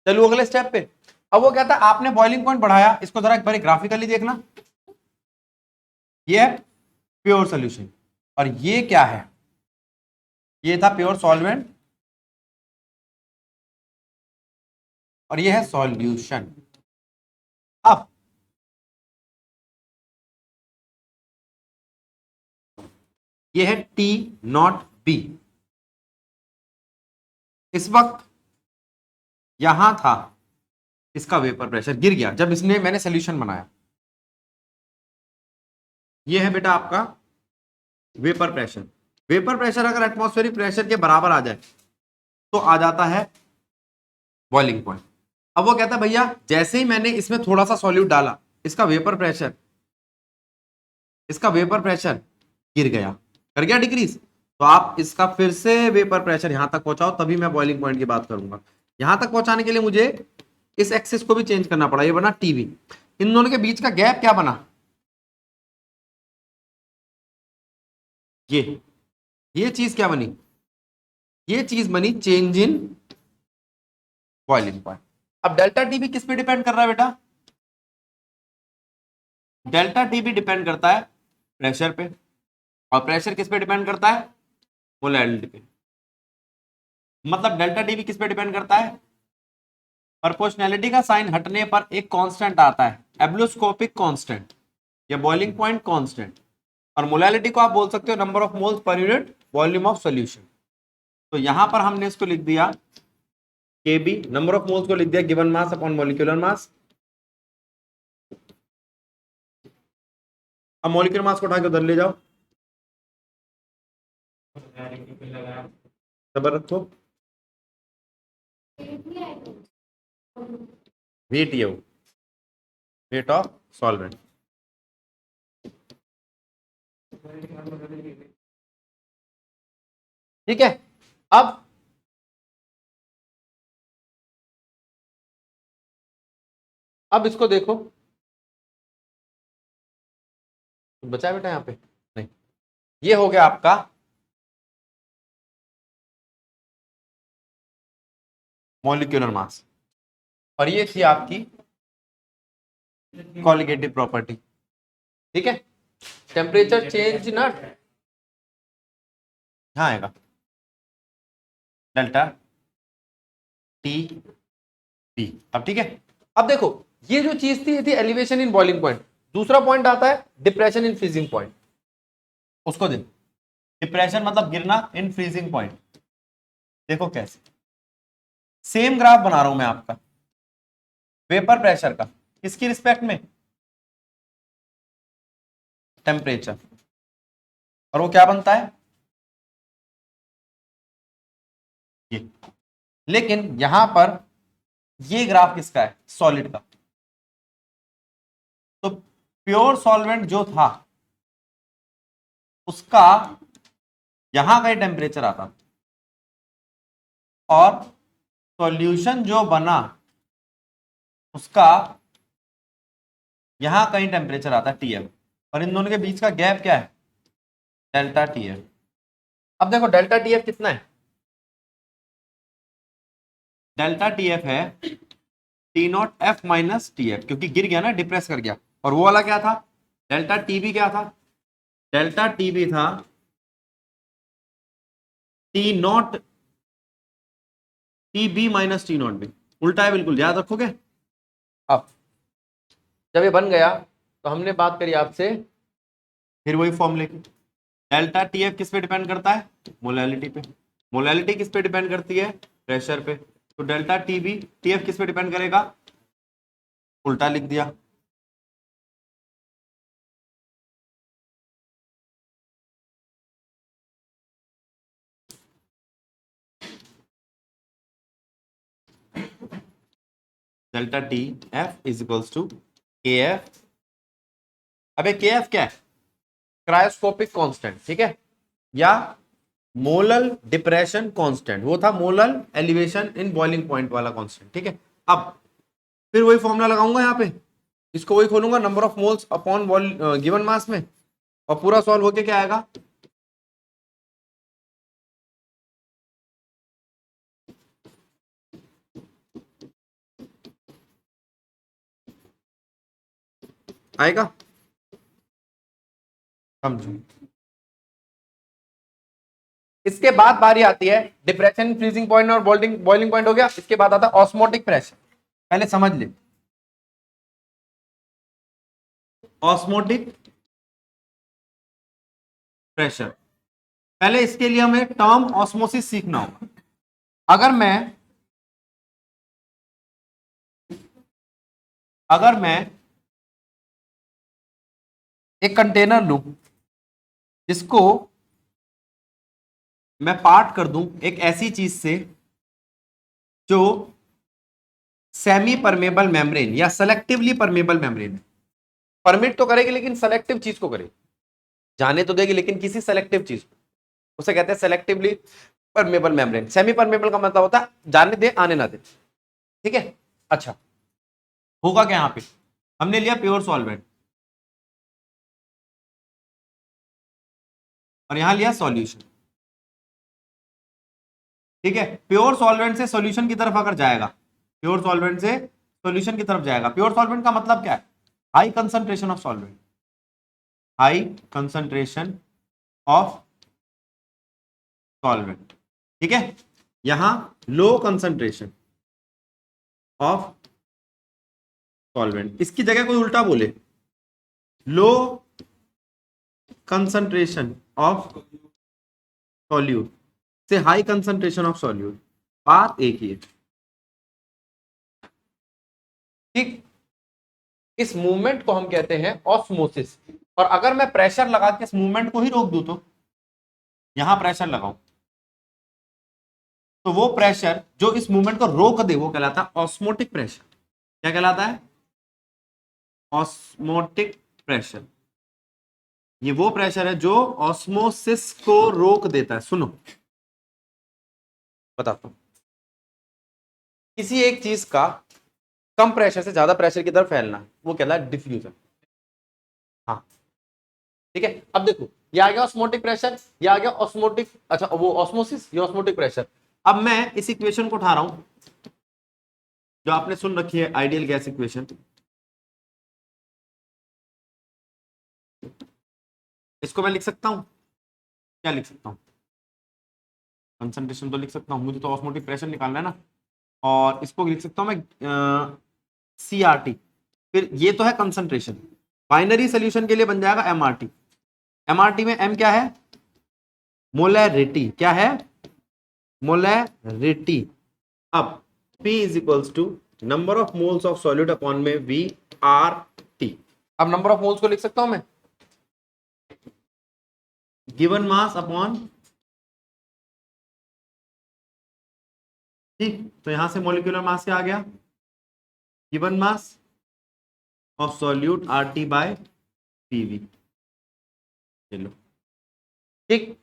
A: चलो अगले स्टेप पे। अब वो कहता है आपने बॉइलिंग पॉइंट बढ़ाया, इसको जरा एक बार ग्राफिकली देखना। ये है प्योर सॉल्यूशन और ये क्या है? ये था प्योर सॉल्वेंट और ये है सॉल्यूशन। अब ये है टी नॉट बी। इस वक्त यहां था इसका वेपर प्रेशर गिर गया जब इसने मैंने सोल्यूशन बनाया। ये है बेटा आपका वेपर प्रेशर। वेपर प्रेशर अगर एटमॉस्फेरिक प्रेशर के बराबर आ जाए तो आ जाता है बॉइलिंग पॉइंट। अब वो कहता है भैया जैसे ही मैंने इसमें थोड़ा सा सॉल्यूट डाला, इसका वेपर प्रेशर, इसका वेपर प्रेशर गिर गया, कर गया डिक्रीज। तो आप इसका फिर से वेपर प्रेशर यहां तक पहुंचाओ, तभी मैं बॉइलिंग पॉइंट की बात करूंगा। यहां तक पहुंचाने के लिए मुझे इस एक्सिस को भी चेंज करना पड़ा, ये बना टीवी। इन दोनों के बीच का गैप क्या बना? ये चीज क्या बनी? ये चीज बनी चेंज इन बॉइलिंग पॉइंट। अब डेल्टा टी भी किस पे डिपेंड कर रहा है बेटा? डेल्टा टी भी डिपेंड करता है प्रेशर पे, और प्रेशर किस पे डिपेंड करता है? मोलैलिटी पे। मतलब डेल्टा टी भी किस पे डिपेंड करता है? प्रोपोर्शनैलिटी का साइन हटने पर एक कांस्टेंट आता है, एब्लोस्कोपिक कांस्टेंट या बॉइलिंग पॉइंट कांस्टेंट। और मोलैलिटी को आप बोल सकते हो number of moles per unit volume of solution. तो यहां पर हमने इसको लिख दिया Kb, नंबर ऑफ मोल्स को लिख दिया given mass upon molecular mass. अब मॉलिक्यूलर मास को उठा के उधर ले जाओ, खबर रखो, VTO, वेट ऑफ सॉल्वेंट। ठीक है, अब इसको देखो, कुछ बचा है बेटा यहाँ पे? नहीं। ये हो गया आपका मॉलिक्यूलर मास, और ये थी आपकी कॉलिगेटिव प्रॉपर्टी। ठीक है, टेम्परेचर चेंज ना, हाँ आएगा डेल्टा टी बी। अब ठीक है, अब देखो ये जो चीज थी ये थी एलिवेशन इन बॉइलिंग पॉइंट। दूसरा पॉइंट आता है डिप्रेशन इन फ्रीजिंग पॉइंट, उसको देखो। डिप्रेशन मतलब गिरना इन फ्रीजिंग पॉइंट। देखो कैसे, सेम ग्राफ बना रहा हूं मैं आपका वेपर प्रेशर का, किसकी रिस्पेक्ट में? टेम्परेचर। और वो क्या बनता है? ये। लेकिन यहां पर ये ग्राफ किसका है? सॉलिड का। तो प्योर सॉल्वेंट जो था उसका यहां का ही टेम्परेचर आता, और सॉल्यूशन जो बना उसका यहां कहीं टेम्परेचर आता है टीएफ, और इन दोनों के बीच का गैप क्या है? Delta TF. अब देखो डेल्टा टीएफ कितना है? डेल्टा टीएफ है T not F minus TF, क्योंकि गिर गया ना, डिप्रेस कर गया। और वो वाला क्या था? डेल्टा टीबी क्या था? डेल्टा टीबी था T not T B minus T not B. उल्टा है बिल्कुल, याद रखोगे। अब जब ये बन गया तो हमने बात करी आपसे फिर वही फॉर्मूले की। डेल्टा टीएफ किस पे डिपेंड करता है? मोलैलिटी पे। मोलैलिटी किस पे डिपेंड करती है? प्रेशर पे। तो डेल्टा टीबी टीएफ किस पे डिपेंड करेगा? उल्टा लिख दिया। Delta T F is equals to K F. अबे के एफ क्या है? क्रायोस्कोपिक कांस्टेंट, ठीक है, या मोलल डिप्रेशन कांस्टेंट। वो था molal elevation in boiling point वाला कांस्टेंट। ठीक है, अब फिर वही फॉर्मूला लगाऊंगा यहाँ पे, इसको वही खोलूंगा number of moles upon given mass में, और पूरा सॉल्व होके क्या आएगा? आएगा, समझो। इसके बाद बारी आती है डिप्रेशन फ्रीजिंग पॉइंट और बॉइलिंग बॉइलिंग पॉइंट हो गया। इसके बाद आता है ऑस्मोटिक प्रेशर। पहले समझ ले ऑस्मोटिक प्रेशर। पहले इसके लिए हमें टर्म ऑस्मोसिस सीखना होगा। अगर मैं एक कंटेनर लूं, इसको मैं पार्ट कर दूं एक ऐसी चीज से जो सेमी परमेबल मेम्ब्रेन या सेलेक्टिवली परमेबल मेम्ब्रेन है। परमिट तो करेगी लेकिन सेलेक्टिव चीज को करेगी, जाने तो देगी लेकिन किसी सेलेक्टिव चीज को, उसे कहते हैं selectively permeable membrane. Semi permeable का मतलब होता है जाने दे आने ना दे। ठीक है, अच्छा होगा क्या? यहां पे हमने लिया प्योर सॉल्वेंट और यहां लिया सॉल्यूशन। ठीक है, प्योर सॉल्वेंट से सॉल्यूशन की तरफ अगर जाएगा, प्योर सॉल्वेंट से सॉल्यूशन की तरफ जाएगा। प्योर सॉल्वेंट का मतलब क्या है? High concentration of solvent, high concentration of solvent. ठीक है, यहां लो कंसंट्रेशन ऑफ सॉल्वेंट। इसकी जगह कोई उल्टा बोले, लो कंसंट्रेशन ऑफ सॉल्यूट से हाई कंसंट्रेशन ऑफ सॉल्यूट, बात एक ही है। ठीक, इस मूवमेंट को हम कहते हैं ऑस्मोसिस। और अगर मैं प्रेशर लगा के इस मूवमेंट को ही रोक दूं, तो यहां प्रेशर लगाऊं तो वो प्रेशर जो इस मूवमेंट को रोक दे वो कहलाता है ऑस्मोटिक प्रेशर। क्या कहलाता है? Osmotic pressure. ये वो प्रेशर है जो ऑस्मोसिस को रोक देता है। सुनो बताता हूं, किसी एक चीज का कम प्रेशर से ज्यादा प्रेशर की तरफ फैलना वो कहलाता है डिफ्यूजन। हाँ, ठीक है, अब देखो ये आ गया ऑस्मोटिक प्रेशर, ये आ गया ऑस्मोटिक, अच्छा वो ऑस्मोसिस, ये ऑस्मोटिक प्रेशर। अब मैं इस इक्वेशन को उठा रहा हूं जो आपने सुन रखी है, आइडियल गैस इक्वेशन। इसको मैं लिख सकता हूं, क्या लिख सकता हूं, कंसंट्रेशन तो लिख सकता हूं, मुझे तो ऑस्मोटिक प्रेशर निकालना है ना, और इसको लिख सकता हूं मैं CRT। फिर ये तो है कंसंट्रेशन, बाइनरी सोल्यूशन के लिए बन जाएगा MRT। MRT में M क्या है, मोलैरिटी, क्या है, मोलैरिटी। अब P is equals to number of moles of solute upon में VRT। अब नंबर ऑफ मोल्स को लिख सकता हूं मैं, गिवन मास अपॉन, ठीक, तो यहां से मॉलिक्यूलर मास क्या आ गया, given mass of solute RT by PV। चलो ठीक,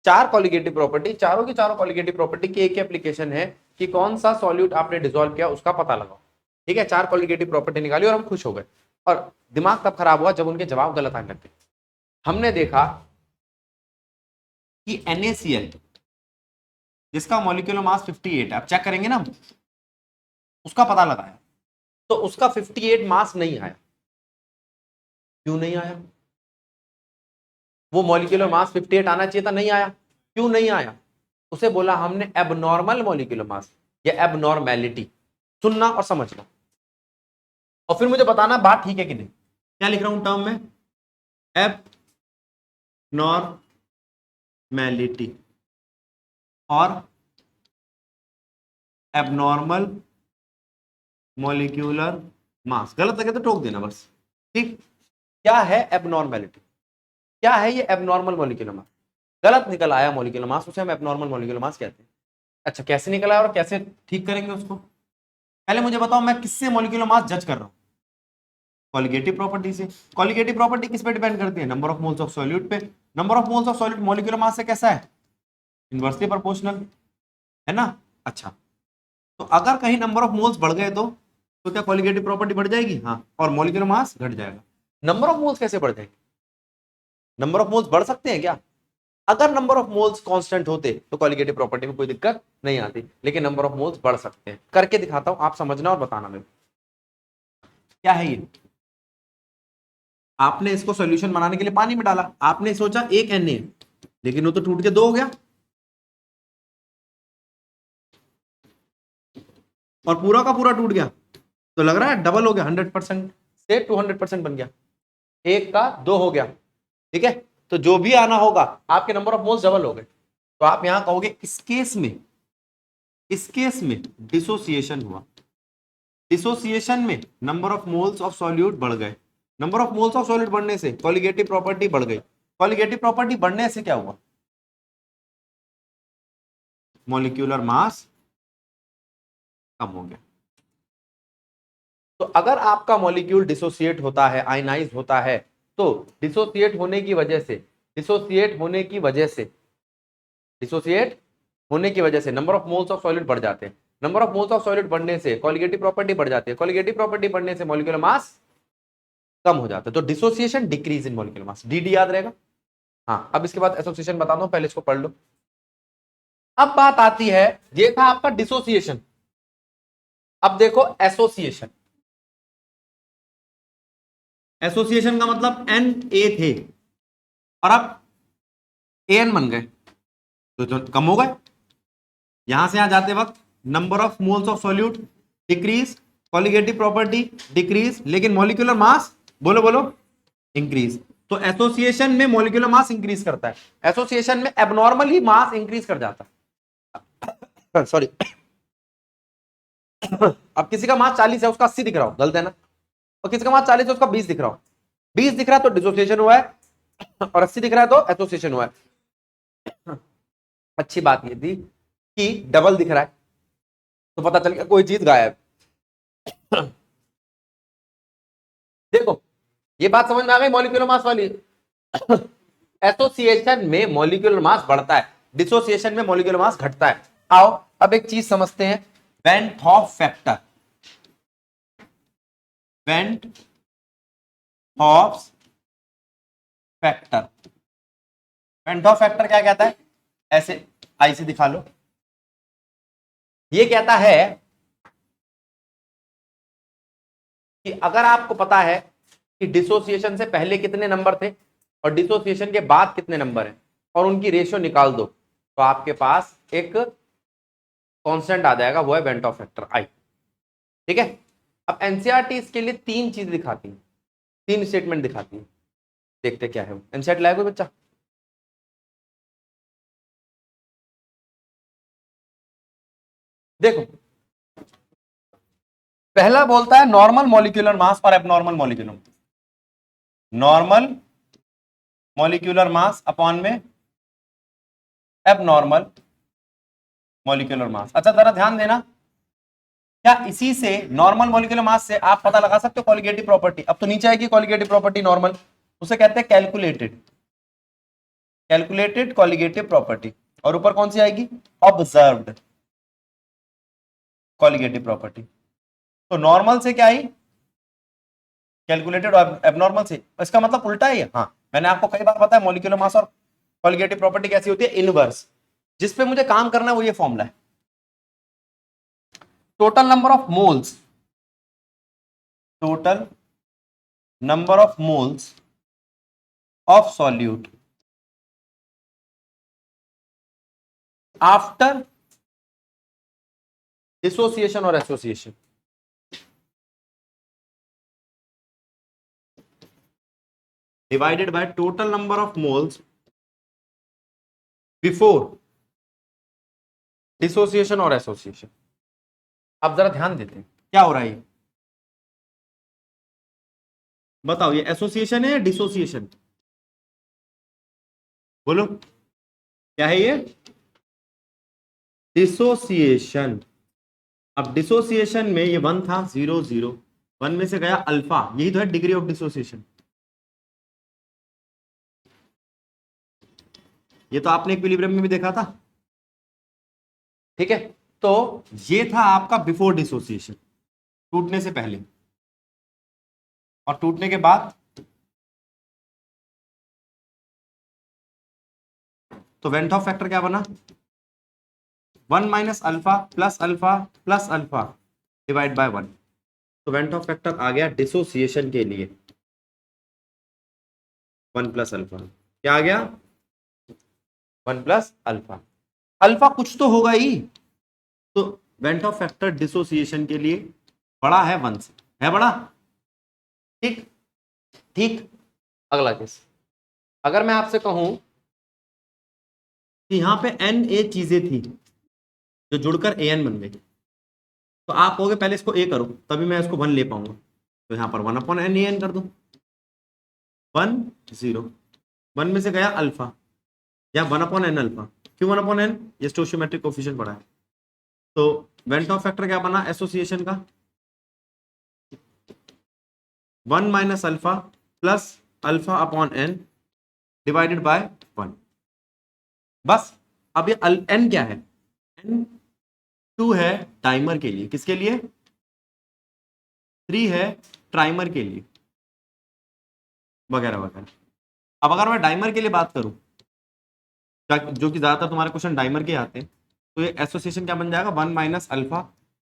A: चार कॉलिगेटिव प्रॉपर्टी, चारों की चारों कॉलिगेटिव प्रॉपर्टी की एक ही एप्लीकेशन है कि कौन सा सॉल्यूट आपने डिसॉल्व किया उसका पता लगाओ। ठीक है, चार कॉलिगेटिव प्रॉपर्टी निकाली और हम खुश हो गए, और दिमाग तब खराब हुआ जब उनके जवाब गलत आने लगे। हमने देखा कि NaCl जिसका मॉलिक्यूलर मास 58 है, अब चेक करेंगे ना, उसका पता लगाया तो उसका 58 मास नहीं आया। क्यों नहीं आया, वो मॉलिक्यूलर मास 58 आना चाहिए था, नहीं आया, क्यों नहीं आया, उसे बोला हमने एबनॉर्मल मॉलिक्यूलर मास या एबनॉर्मेलिटी। सुनना और समझना, और फिर मुझे बताना बात ठीक है कि नहीं। क्या लिख रहा हूं टर्म में, एबनॉर्मेलिटी और एबनॉर्मल मॉलिक्यूलर मास। गलत लगे तो टोक देना बस, ठीक। क्या है एबनॉर्मेलिटी, क्या है ये एबनॉर्मल मॉलिक्यूलर मास, गलत निकल आया मॉलिक्यूलर मास, उसे हम एबनॉर्मल मॉलिक्यूलर मास कहते हैं। अच्छा कैसे निकल आया और कैसे ठीक करेंगे उसको, पहले मुझे बताओ मैं किससे मॉलिक्यूलर मास जज कर रहा हूं, कॉलिगेटिव प्रॉपर्टी से। कॉलिगेटिव प्रॉपर्टी किस पे डिपेंड करती है, number of moles of solute पे। Number of moles of solute molecular mass से कैसा है, इनवर्सली प्रोपोर्शनल है ना। अच्छा, तो अगर कहीं नंबर ऑफ मोल्स बढ़ गए तो क्या कॉलिगेटिव प्रॉपर्टी बढ़ जाएगी, हाँ, और मॉलिक्यूलर मास घट जाएगा। नंबर ऑफ मोल्स कैसे बढ़ जाएंगे, नंबर ऑफ मोल्स बढ़ सकते हैं क्या, अगर नंबर ऑफ मोल्स कांस्टेंट होते तो कॉलिगेटिव प्रॉपर्टी में कोई दिक्कत नहीं आती, लेकिन नंबर ऑफ मोल्स बढ़ सकते हैं। करके दिखाता हूं, आप समझना और बताना मेरे क्या है ये। आपने इसको सॉल्यूशन बनाने के लिए पानी में डाला, आपने सोचा एक Na, लेकिन वो तो टूट के दो हो गया, और पूरा का पूरा टूट गया, तो लग रहा है डबल हो गया, 100% से 200% बन गया, एक का दो हो गया। ठीक है, तो जो भी आना होगा आपके नंबर ऑफ मोल्स डबल हो गए, तो आप यहां कहोगे इस केस में डिसोसिएशन हुआ, डिसोसिएशन में number of moles of solute बढ़ गए, number of moles of solute बढ़ने से कॉलिगेटिव प्रॉपर्टी बढ़ गई, कॉलिगेटिव प्रॉपर्टी बढ़ने से क्या हुआ, मॉलिक्यूलर मास कम हो गया। तो अगर आपका मॉलिक्यूल डिसोसिएट होता है, आयनाइज होता है, तो डिसोसिएट होने की वजह से, डिसोसिएट होने की वजह से, डिसोसिएट होने की वजह से number of moles of solute बढ़ जाते हैं, number of moles of solute बढ़ने से कॉलिगेटिव प्रॉपर्टी बढ़ जाती है, कॉलिगेटिव प्रॉपर्टी बढ़ने से मॉलिक्यूलर मास कम हो जाता है, तो dissociation decrease in molecular mass, D याद रहेगा। हाँ, अब इसके बाद एसोसिएशन बताता हूं, पहले इसको पढ़ लो। अब बात आती है, ये था आपका डिसोसिएशन, अब देखो एसोसिएशन। एसोसिएशन का मतलब Na थे और अब An बन गए, तो कम हो गए, यहां से यहां जाते वक्त number of moles of solute decrease, colligative property decrease, लेकिन मॉलिक्यूलर मास बोलो बोलो इंक्रीज। तो एसोसिएशन में मॉलिक्यूलर मास इंक्रीज करता है, एसोसिएशन में एबनॉर्मली मास इंक्रीज कर जाता है। सॉरी अब किसी का मास 40 है, उसका 80 दिख रहा हो, गलत है ना, और किसी का मास 40 है, उसका 20 दिख रहा हो, 20 दिख रहा है तो डिसोसिएशन हुआ है, और 80 दिख रहा है तो एसोसिएशन हुआ है। अच्छी बात ये थी कि डबल दिख रहा है तो पता चल गया कोई चीज गायब। देखो ये बात समझ में आ गई मॉलिक्यूलर मास वाली। एसोसिएशन में मॉलिक्यूलर मास बढ़ता है, डिसोसिएशन में मॉलिक्यूलर मास घटता है। आओ अब एक चीज समझते हैं, when half factor, when half factor. Went of factor क्या कहता है, ऐसे आई से दिखा लो, ये कहता है कि अगर आपको पता है कि डिसोसिएशन से पहले कितने नंबर थे और डिसोसिएशन के बाद कितने नंबर हैं और उनकी रेशियो निकाल दो, तो आपके पास एक कांस्टेंट आ जाएगा, वो है वेंट ऑफ फैक्टर आई। ठीक है, अब एनसीईआरटी इसके लिए तीन चीज दिखाती है, तीन स्टेटमेंट दिखाती है, देखते क्या है वो। एनसीईआरटी लाया कोई बच्चा? देखो, पहला बोलता है नॉर्मल मॉलिक्यूलर मास और abnormal molecular mass, normal molecular mass upon में एबनॉर्मल मॉलिक्यूलर मास। अच्छा जरा ध्यान देना, क्या इसी से नॉर्मल मॉलिक्यूलर मास से आप पता लगा सकते हो कॉलिगेटिव प्रॉपर्टी? अब तो नीचे आएगी कॉलिगेटिव प्रॉपर्टी नॉर्मल, उसे कहते हैं कैलकुलेटेड, कैलकुलेटेड कॉलिगेटिव प्रॉपर्टी, और ऊपर कौन सी आएगी, ऑब्जर्व्ड कॉलिगेटिव प्रॉपर्टी। तो नॉर्मल से क्या आई, कैलकुलेटेड, और एबनॉर्मल से, इसका मतलब उल्टा है। हाँ, मैंने आपको कई बार बताया मॉलिक्यूलर मास और कॉलिगेटिव प्रॉपर्टी कैसी होती है, इनवर्स। जिस पे मुझे काम करना है वो ये फॉर्मूला है, total number of moles, total number of moles of solute after dissociation और association, divided by total number of moles before dissociation और एसोसिएशन। अब जरा ध्यान देते हैं क्या हो रहा है, बताओ ये एसोसिएशन है या डिसोसिएशन? बोलो क्या है ये, डिसोसिएशन। अब डिसोसिएशन में ये 1 था, 0 0, 1 में से गया अल्फा, यही तो है डिग्री ऑफ डिसोसिएशन। ये तो आपने इक्विलिब्रियम में भी देखा था। ठीक है, तो ये था आपका बिफोर डिसोसिएशन, टूटने से पहले, और टूटने के बाद तो वेंट ऑफ फैक्टर क्या बना, 1 minus alpha plus alpha plus alpha divide by 1। तो वेंट ऑफ फैक्टर आ गया डिसोसिएशन के लिए 1 प्लस अल्फा, क्या आ गया, 1 प्लस अल्फा। अल्फा कुछ तो होगा ही, तो वेंट ऑफ फैक्टर डिसोसिएशन के लिए बड़ा है 1 से, है बड़ा। ठीक ठीक, अगला केस, अगर मैं आपसे कहूं कि यहां पे एन ए चीजें थी जो जुड़कर ए एन बन गई, तो आप कहोगे पहले इसको ए करो तभी मैं इसको 1 ले पाऊंगा, तो यहां पर 1 अपॉन एन ए एन कर दो, 1 0, 1 में से गया अल्फा, या 1 अपॉन एन अल्फा, क्यों 1 अपॉन एन, ये स्टोइचियोमेट्रिक कोएफिशिएंट पड़ा है। तो वेंट ऑफ फैक्टर क्या बना एसोसिएशन का, 1 minus alpha plus alpha upon N divided by 1। बस, अब ये एन क्या है, एन 2 है डाइमर के लिए, किसके लिए, 3 है ट्राइमर के लिए, वगैरह वगैरह। अब अगर मैं डाइमर के लिए बात करूं, जो कि ज्यादातर तुम्हारे क्वेश्चन डाइमर के आते हैं, तो ये एसोसिएशन क्या बन जाएगा, 1 minus alpha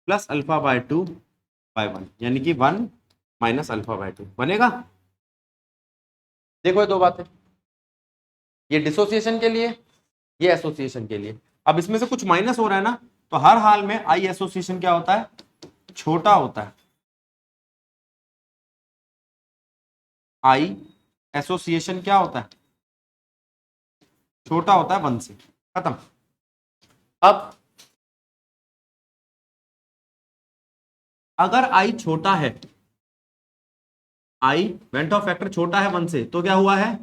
A: plus alpha by 2 by 1, यानी कि 1 माइनस अल्फा बाय 2 बनेगा। देखो ये दो बातें, ये डिसोसिएशन के लिए, ये एसोसिएशन के लिए। अब इसमें से कुछ माइनस हो रहा है ना, तो हर हाल में आई एसोसिएशन क्या होता है, छोटा होता है, आई एसोसिएशन क्या होता है, छोटा होता है 1 से, खत्म। अब अगर आई छोटा है, आई वेंट ऑफ फैक्टर छोटा है 1 से, तो क्या हुआ है,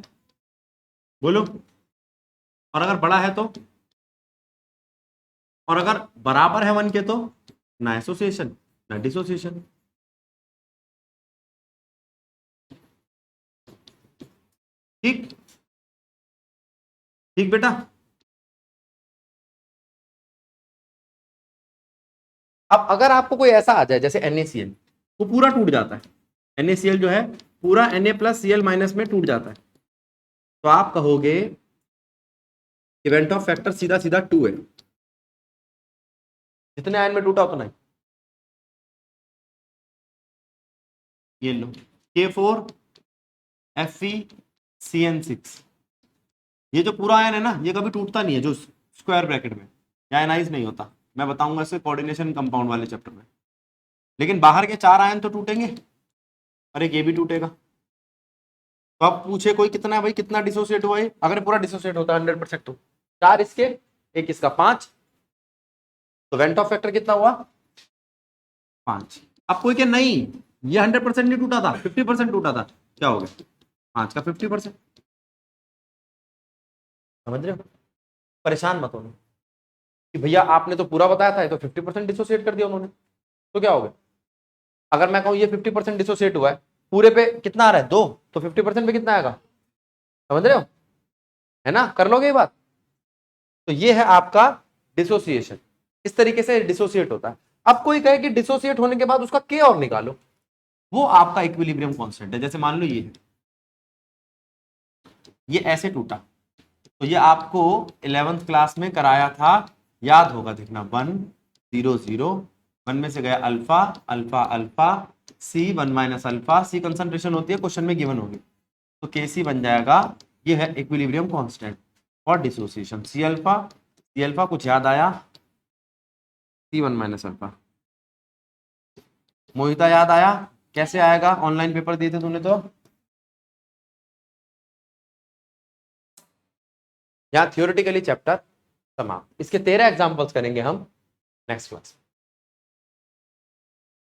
A: बोलो, और अगर बड़ा है तो, और अगर बराबर है 1 के तो ना एसोसिएशन ना डिसोसिएशन। ठीक ठीक बेटा, अब अगर आपको कोई ऐसा आ जाए जैसे NaCl, वो पूरा टूट जाता है, NaCl जो है पूरा Na प्लस Cl माइनस में टूट जाता है, तो आप कहोगे इवेंट ऑफ फैक्टर सीधा सीधा 2 है। जितने आयन में टूटा उतना ही। ये लो K4 FeCN6, ये जो पूरा आयन है ना, ये कभी टूटता नहीं है, जो स्क्वायर ब्रैकेट में आयनाइज नहीं होता। मैं बताऊंगा इसे कोऑर्डिनेशन कंपाउंड वाले चैप्टर में। लेकिन बाहर के 4 आयन तो टूटेंगे और एक ये भी टूटेगा। तो अब पूछे कोई कितना है भाई, कितना डिसोसिएट हुआ है? अगर पूरा डिसोसिएट होता है 100% तो 4 इसके, एक इसका 5, तो वेंट ऑफ फैक्टर कितना हुआ? 5। अब कोई के नहीं, ये 100% नहीं टूटा था, 50% टूटा था, क्या हो गया? 5 का 50%। समझ रहे हो? परेशान मत होना कि भैया आपने तो पूरा बताया था, ये तो 50% डिसोसिएट कर दिया उन्होंने, तो क्या हो गया? अगर मैं कहूं ये 50% डिसोसिएट हुआ है, पूरे पे कितना आ रहा है? 2, तो 50% पे कितना आएगा? समझ रहे हो? है ना? कर लोगे ये बात? तो ये है आपका डिसोसिएशन। इस तरीके से डिसोसिएट होता है। अब कोई कहे कि डिसोसिएट होने के बाद उसका के और निकालो, वो आपका इक्विलिब्रियम कांस्टेंट है। जैसे मान लो ये ऐसे टूटा, तो ये आपको 11th क्लास में कराया था, याद होगा, देखना 1 0 0, 1 में से गया अल्फा अल्फा अल्फा, सी 1 माइनस अल्फा, सी कंसंट्रेशन होती है, क्वेश्चन में गिवन होगी, तो के सी बन जाएगा। ये है इक्विलिब्रियम कांस्टेंट और डिसोसिएशन। सी अल्फा कुछ याद आया? सी 1 माइनस अल्फा। मोहिता याद आया? कैसे आएगा? ऑनलाइन पेपर दिए थे तूने तो। यहाँ थियोरेटिकली चैप्टर समाप्त। इसके 13 एग्जांपल्स करेंगे हम नेक्स्ट क्लास।